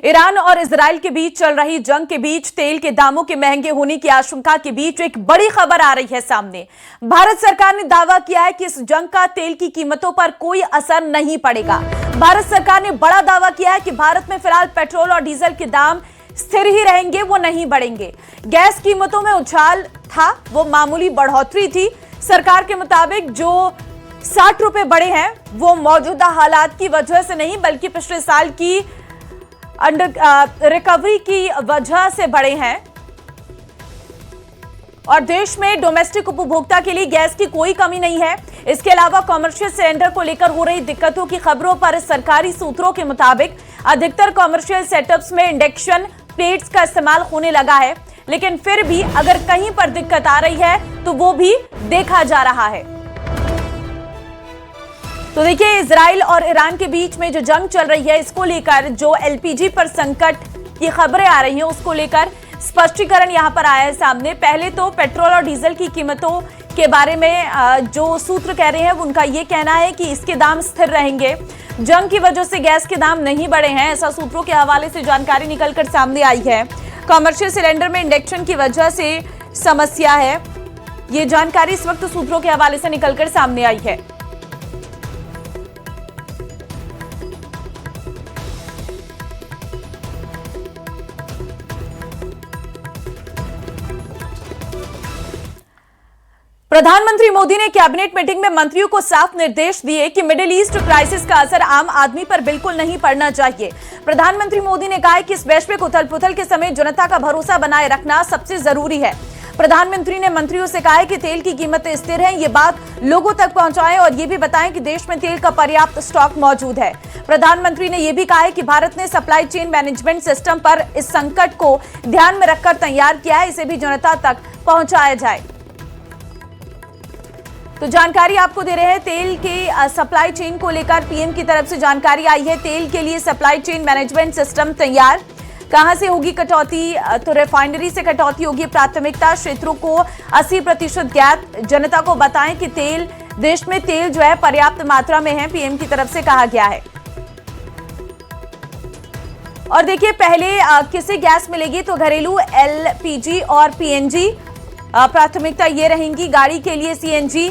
Iran और Israel के बीच चल रही जंग के बीच तेल के दामों के महंगे होने की आशंका के बीच एक बड़ी खबर आ रही है सामने। भारत सरकार ने दावा किया है कि इस जंग का तेल की कीमतों पर कोई असर नहीं पड़ेगा। भारत सरकार ने बड़ा दावा किया है कि भारत में फिलहाल पेट्रोल और डीजल के दाम स्थिर ही रहेंगे, वो नहीं बढ़ेंगे। गैस कीमतों में उछाल था, वो मामूली बढ़ोतरी थी। सरकार के मुताबिक जो 60 रुपए बढ़े हैं वो मौजूदा हालात की वजह से नहीं बल्कि पिछले साल की रिकवरी की वजह से बढ़े हैं। और देश में डोमेस्टिक उपभोक्ता के लिए गैस की कोई कमी नहीं है। इसके अलावा कॉमर्शियल सिलेंडर को लेकर हो रही दिक्कतों की खबरों पर सरकारी सूत्रों के मुताबिक अधिकतर कॉमर्शियल सेटअप्स में इंडक्शन प्लेट्स का इस्तेमाल होने लगा है, लेकिन फिर भी अगर कहीं पर दिक्कत आ रही है तो वो भी देखा जा रहा है। तो देखिए, इजराइल और ईरान के बीच में जो जंग चल रही है, इसको लेकर जो एलपीजी पर संकट की खबरें आ रही हैं, उसको लेकर स्पष्टीकरण यहां पर आया है सामने। पहले तो पेट्रोल और डीजल की कीमतों के बारे में जो सूत्र कह रहे हैं, उनका ये कहना है कि इसके दाम स्थिर रहेंगे। जंग की वजह से गैस के दाम नहीं बढ़े हैं, ऐसा सूत्रों के हवाले से जानकारी निकलकर सामने आई है। कमर्शियल सिलेंडर में इंडक्शन की वजह से समस्या है, ये जानकारी इस वक्त सूत्रों के हवाले से निकलकर सामने आई है। प्रधानमंत्री मोदी ने कैबिनेट मीटिंग में मंत्रियों को साफ निर्देश दिए कि मिडिल ईस्ट क्राइसिस का असर आम आदमी पर बिल्कुल नहीं पड़ना चाहिए। प्रधानमंत्री मोदी ने कहा कि इस वैश्विक उथल-पुथल के समय जनता का भरोसा बनाए रखना सबसे जरूरी है। प्रधानमंत्री ने मंत्रियों से कहा है कि तेल की कीमतें स्थिर हैं, ये बात लोगों तक पहुंचाएं और ये भी बताएं कि देश में तेल का पर्याप्त स्टॉक मौजूद है। प्रधानमंत्री ने यह भी कहा है कि भारत ने सप्लाई चेन मैनेजमेंट सिस्टम पर इस संकट को ध्यान में रखकर तैयार किया है, इसे भी जनता तक पहुंचाया जाए। तो जानकारी आपको दे रहे हैं तेल के सप्लाई चेन को लेकर पीएम की तरफ से जानकारी आई है। तेल के लिए सप्लाई चेन मैनेजमेंट सिस्टम तैयार। कहां से होगी कटौती? तो रिफाइनरी से कटौती होगी। प्राथमिकता क्षेत्रों को 80% गैप। जनता को बताएं कि तेल देश में तेल जो है पर्याप्त मात्रा में है, पीएम की तरफ से कहा गया है। और देखिए, पहले किसे गैस मिलेगी? तो घरेलू एलपीजी और पीएनजी प्राथमिकता ये रहेंगी। गाड़ी के लिए सीएनजी।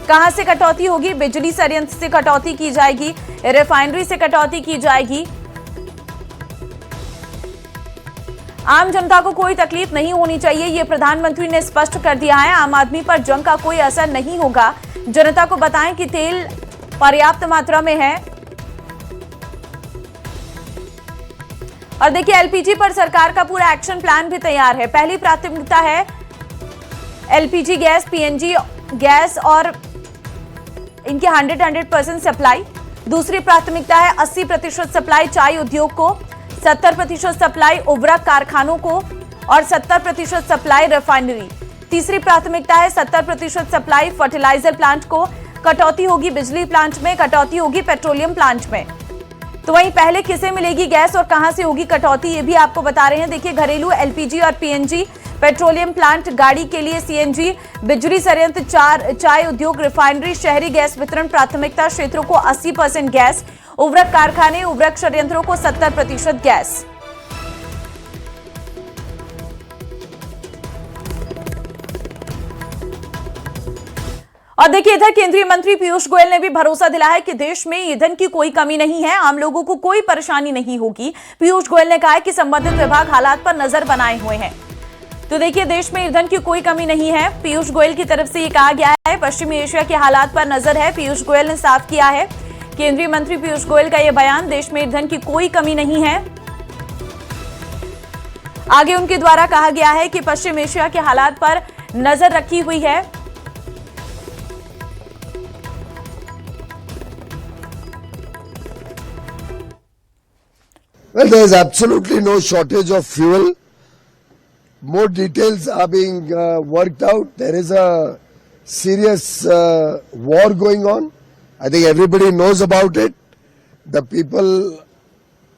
कहां से कटौती होगी? बिजली संयंत्र से कटौती की जाएगी, रिफाइनरी से कटौती की जाएगी। आम जनता को कोई तकलीफ नहीं होनी चाहिए, ये प्रधानमंत्री ने स्पष्ट कर दिया है। आम आदमी पर जंग का कोई असर नहीं होगा। जनता को बताएं कि तेल पर्याप्त मात्रा में है। और देखिए, एलपीजी पर सरकार का पूरा एक्शन प्लान भी तैयार है। पहली प्राथमिकता है एलपीजी गैस, पीएनजी गैस और इनकी 100% सप्लाई। दूसरी प्राथमिकता है 80% सप्लाई चाय उद्योग को, 70% सप्लाई उर्वरक कारखानों को और 70% सप्लाई रिफाइनरी। तीसरी प्राथमिकता है 70% सप्लाई फर्टिलाइजर प्लांट को। कटौती होगी बिजली प्लांट में, कटौती होगी पेट्रोलियम प्लांट में। तो वहीं पहले किसे मिलेगी गैस और कहां से होगी कटौती, ये भी आपको बता रहे हैं। देखिए, घरेलू एलपीजी और पीएनजी, पेट्रोलियम प्लांट, गाड़ी के लिए सीएनजी, बिजली संयंत्र, चाय उद्योग, रिफाइनरी, शहरी गैस वितरण प्राथमिकता क्षेत्रों को 80% गैस, उर्वरक कारखाने, उर्वरक संयंत्रों को 70% गैस। और देखिए, इधर केंद्रीय मंत्री पीयूष गोयल ने भी भरोसा दिलाया है कि देश में ईंधन की कोई कमी नहीं है, आम लोगों को कोई परेशानी नहीं होगी। पीयूष गोयल ने कहा है कि संबंधित विभाग हालात पर नजर बनाए हुए हैं। तो देखिए, देश में ईंधन की कोई कमी नहीं है, पीयूष गोयल की तरफ से ये कहा गया है। पश्चिमी एशिया के हालात पर नजर है, पीयूष गोयल ने साफ किया है। केंद्रीय मंत्री पीयूष गोयल का यह बयान, देश में ईंधन की कोई कमी नहीं है। आगे उनके द्वारा कहा गया है कि पश्चिम एशिया के हालात पर नजर रखी हुई है। Well, there is absolutely no shortage of fuel. More details are being worked out. There is a serious war going on. I think everybody knows about it. The people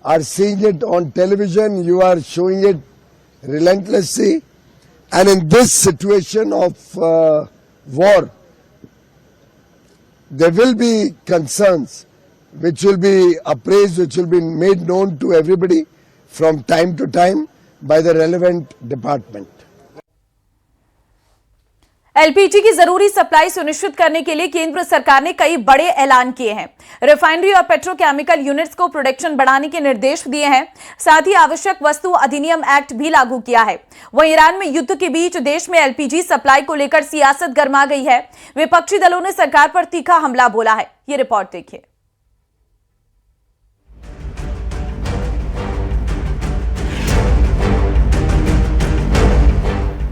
are seeing it on television. You are showing it relentlessly. And in this situation of war, there will be concerns which will be appraised, which will be made known to everybody from time to time by the relevant department. LPG की जरूरी supply सुनिश्चित करने के लिए केंद्र सरकार ने कई बड़े ऐलान किए हैं। रिफाइनरी और पेट्रोकेमिकल यूनिट्स को प्रोडक्शन बढ़ाने के निर्देश दिए हैं। साथ ही आवश्यक वस्तु अधिनियम एक्ट भी लागू किया है। वहीं ईरान में युद्ध के बीच देश में एलपीजी सप्लाई को लेकर सियासत गर्मा गई है। विपक्षी दलों ने सरकार पर तीखा हमला बोला है। ये रिपोर्ट देखिए।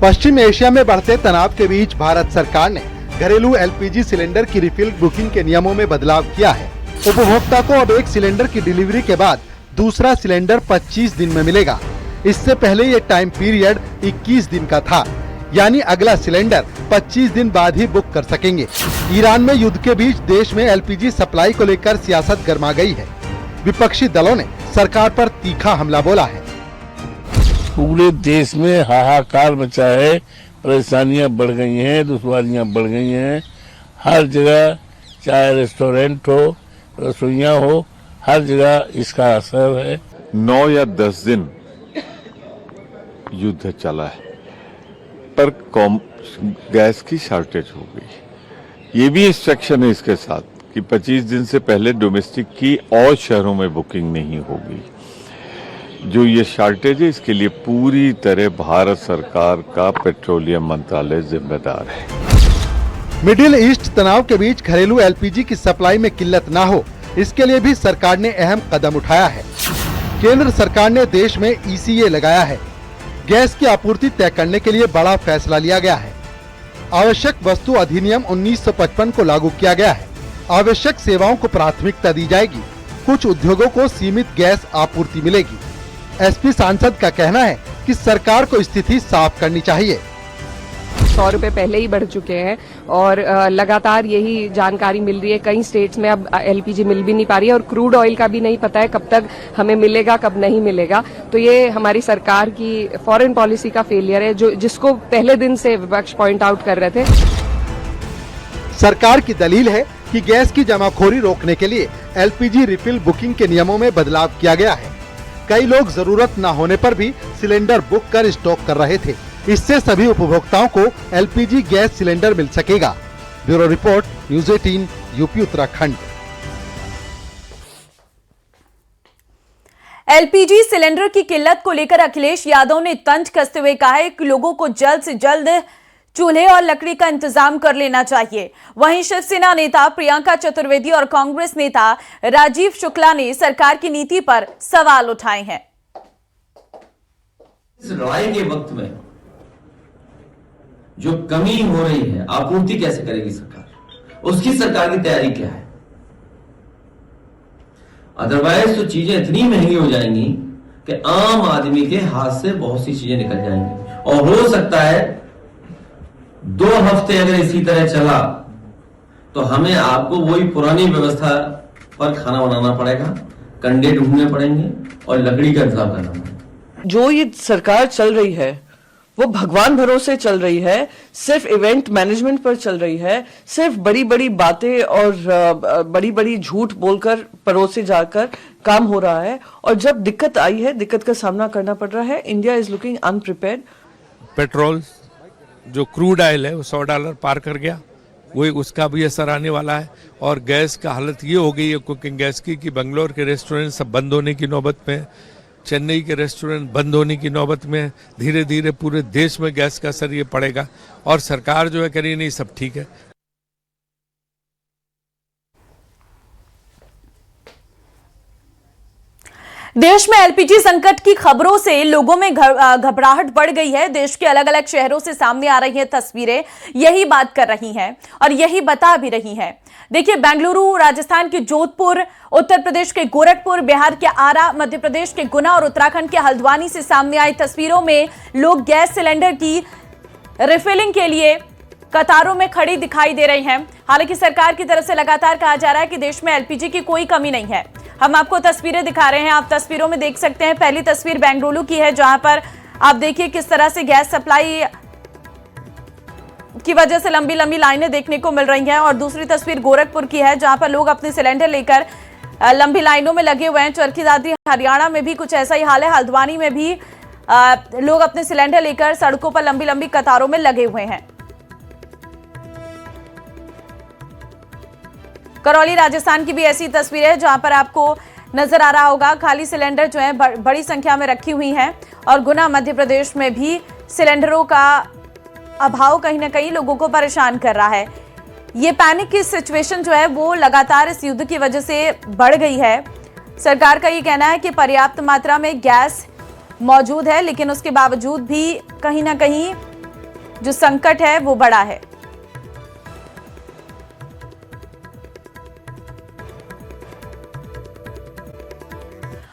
पश्चिम एशिया में बढ़ते तनाव के बीच भारत सरकार ने घरेलू एलपीजी सिलेंडर की रिफिल बुकिंग के नियमों में बदलाव किया है। उपभोक्ता को अब एक सिलेंडर की डिलीवरी के बाद दूसरा सिलेंडर 25 दिन में मिलेगा। इससे पहले ये टाइम पीरियड 21 दिन का था, यानी अगला सिलेंडर 25 दिन बाद ही बुक कर सकेंगे। ईरान में युद्ध के बीच देश में एलपीजी सप्लाई को लेकर सियासत गर्मा गई है। विपक्षी दलों ने सरकार पर तीखा हमला बोला है। पूरे देश में हाहाकार मचा है, परेशानियां बढ़ गई हैं, दुश्वारियां बढ़ गई हैं। हर जगह, चाहे रेस्टोरेंट हो, रसोइयां हो, हर जगह इसका असर है। 9 या 10 दिन युद्ध चला है, पर गैस की शॉर्टेज हो गई। ये भी इंस्ट्रक्शन है इसके साथ कि 25 दिन से पहले डोमेस्टिक की और शहरों में बुकिंग नहीं होगी। जो ये शॉर्टेज है, इसके लिए पूरी तरह भारत सरकार का पेट्रोलियम मंत्रालय जिम्मेदार है। मिडिल ईस्ट तनाव के बीच घरेलू एलपीजी की सप्लाई में किल्लत ना हो, इसके लिए भी सरकार ने अहम कदम उठाया है। केंद्र सरकार ने देश में ईसीए लगाया है। गैस की आपूर्ति तय करने के लिए बड़ा फैसला लिया गया है। आवश्यक वस्तु अधिनियम 1955 को लागू किया गया है। आवश्यक सेवाओं को प्राथमिकता दी जाएगी। कुछ उद्योगों को सीमित गैस आपूर्ति मिलेगी। एसपी सांसद का कहना है कि सरकार को स्थिति साफ करनी चाहिए। 100 रुपए पहले ही बढ़ चुके हैं और लगातार यही जानकारी मिल रही है। कई स्टेट्स में अब एलपीजी मिल भी नहीं पा रही है और क्रूड ऑयल का भी नहीं पता है कब तक हमें मिलेगा, कब नहीं मिलेगा। तो ये हमारी सरकार की फॉरेन पॉलिसी का फेलियर है, जिसको पहले दिन से विपक्ष पॉइंट आउट कर रहे थे। सरकार की दलील है कि गैस की जमाखोरी रोकने के लिए एलपीजी रिफिल बुकिंग के नियमों में बदलाव किया गया है। कई लोग जरूरत न होने पर भी सिलेंडर बुक कर स्टॉक कर रहे थे। इससे सभी उपभोक्ताओं को एलपीजी गैस सिलेंडर मिल सकेगा। Bureau report, news 18, UP Uttarakhand. LPG cylinder की किल्लत को लेकर अखिलेश यादव ने तंज कसते हुए कहा है कि लोगों को जल्द से जल्द चूल्हे और लकड़ी का इंतजाम कर लेना चाहिए। वहीं शिवसेना नेता प्रियंका चतुर्वेदी और कांग्रेस नेता राजीव शुक्ला ने सरकार की नीति पर सवाल उठाए हैं। इस लड़ाई के वक्त में जो कमी हो रही है, आपूर्ति कैसे करेगी सरकार, उसकी सरकार की तैयारी क्या है? अदरवाइज तो चीजें इतनी महंगी हो जाएंगी कि आम आदमी के हाथ से बहुत सी चीजें निकल जाएंगी और हो सकता है 2 हफ्ते अगर इसी तरह चला तो हमें आपको वही पुरानी व्यवस्था पर खाना बनाना पड़ेगा, कंडे ढूंढने पड़ेंगे और लकड़ी का इंतजाम करना पड़ेगा। जो ये सरकार चल रही है वो भगवान भरोसे चल रही है, सिर्फ इवेंट मैनेजमेंट पर चल रही है, सिर्फ बड़ी बड़ी बातें और बड़ी बड़ी झूठ बोलकर परोसे जाकर काम हो रहा है। और जब दिक्कत आई है, दिक्कत का सामना करना पड़ रहा है। India is looking अनप्रिपेयर्ड। पेट्रोल जो क्रूड ऑयल है वो $100 पार कर गया, वही उसका भी असर आने वाला है। और गैस का हालत ये हो गई है कुकिंग गैस की कि बंगलोर के रेस्टोरेंट सब बंद होने की नौबत में, चेन्नई के रेस्टोरेंट बंद होने की नौबत में। धीरे धीरे पूरे देश में गैस का असर ये पड़ेगा और सरकार जो है कह रही नहीं सब ठीक है। देश में एलपीजी संकट की खबरों से लोगों में घबराहट बढ़ गई है। देश के अलग अलग शहरों से सामने आ रही हैं तस्वीरें यही बात कर रही हैं और यही बता भी रही हैं। देखिए, बेंगलुरु, राजस्थान के जोधपुर, उत्तर प्रदेश के गोरखपुर, बिहार के आरा, मध्य प्रदेश के गुना और उत्तराखंड के हल्द्वानी से सामने आई तस्वीरों में लोग गैस सिलेंडर की रिफिलिंग के लिए कतारों में खड़ी दिखाई दे रही हैं। हालांकि सरकार की तरफ से लगातार कहा जा रहा है कि देश में एलपीजी की कोई कमी नहीं है। हम आपको तस्वीरें दिखा रहे हैं, आप तस्वीरों में देख सकते हैं। पहली तस्वीर बेंगलुरु की है, जहां पर आप देखिए किस तरह से गैस सप्लाई की वजह से लंबी लंबी लाइनें देखने को मिल रही हैं। और दूसरी तस्वीर गोरखपुर की है, जहां पर लोग अपने सिलेंडर लेकर लंबी लाइनों में लगे हुए हैं। चरखी दादरी हरियाणा में भी कुछ ऐसा ही हाल है। हल्द्वानी में भी लोग अपने सिलेंडर लेकर सड़कों पर लंबी लंबी कतारों में लगे हुए हैं। करौली राजस्थान की भी ऐसी तस्वीर है जहां पर आपको नजर आ रहा होगा खाली सिलेंडर जो है बड़ी संख्या में रखी हुई हैं। और गुना मध्य प्रदेश में भी सिलेंडरों का अभाव कहीं ना कहीं लोगों को परेशान कर रहा है। ये पैनिक की सिचुएशन जो है वो लगातार इस युद्ध की वजह से बढ़ गई है। सरकार का ये कहना है कि पर्याप्त मात्रा में गैस मौजूद है, लेकिन उसके बावजूद भी कहीं ना कहीं जो संकट है वो बड़ा है।